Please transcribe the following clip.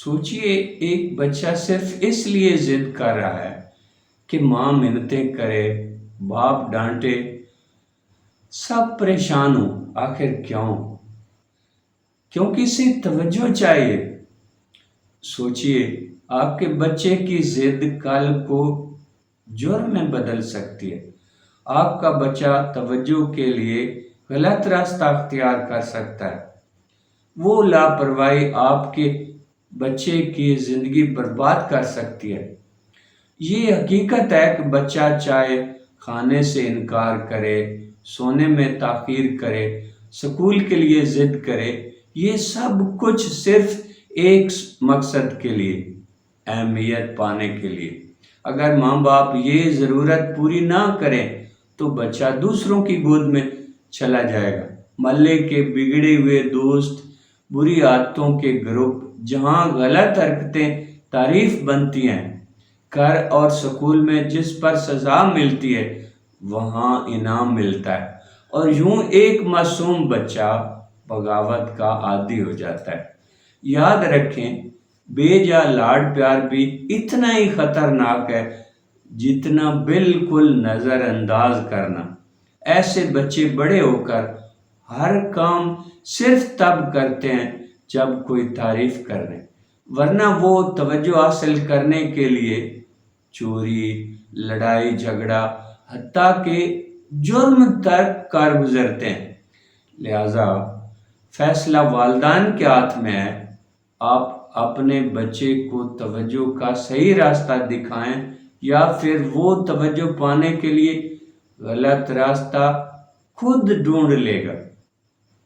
سوچئے ایک بچہ صرف اس لیے ضد کر رہا ہے کہ ماں منتیں کرے، باپ ڈانٹے، سب پریشان ہوں۔ آخر کیوں؟ کیونکہ اسے توجہ چاہیے۔ سوچئے آپ کے بچے کی ضد کل کو جرم میں بدل سکتی ہے۔ آپ کا بچہ توجہ کے لیے غلط راستہ اختیار کر سکتا ہے۔ وہ لاپرواہی آپ کے بچے کی زندگی برباد کر سکتی ہے۔ یہ حقیقت ہے کہ بچہ چاہے کھانے سے انکار کرے، سونے میں تاخیر کرے، سکول کے لیے ضد کرے، یہ سب کچھ صرف ایک مقصد کے لیے، اہمیت پانے کے لیے۔ اگر ماں باپ یہ ضرورت پوری نہ کریں تو بچہ دوسروں کی گود میں چلا جائے گا۔ محلے کے بگڑے ہوئے دوست، بری عادتوں کے گروپ، جہاں غلط حرکتیں تعریف بنتی ہیں، گھر اور سکول میں جس پر سزا ملتی ہے وہاں انعام ملتا ہے، اور یوں ایک معصوم بچہ بغاوت کا عادی ہو جاتا ہے۔ یاد رکھیں، بے جا لاڈ پیار بھی اتنا ہی خطرناک ہے جتنا بالکل نظر انداز کرنا۔ ایسے بچے بڑے ہو کر ہر کام صرف تب کرتے ہیں جب کوئی تعریف کر لے، ورنہ وہ توجہ حاصل کرنے کے لیے چوری، لڑائی جھگڑا، حتیٰ کہ جرم تک کر گزرتے ہیں۔ لہذا فیصلہ والدین کے ہاتھ میں ہے۔ آپ اپنے بچے کو توجہ کا صحیح راستہ دکھائیں یا پھر وہ توجہ پانے کے لیے غلط راستہ خود ڈھونڈ لے گا۔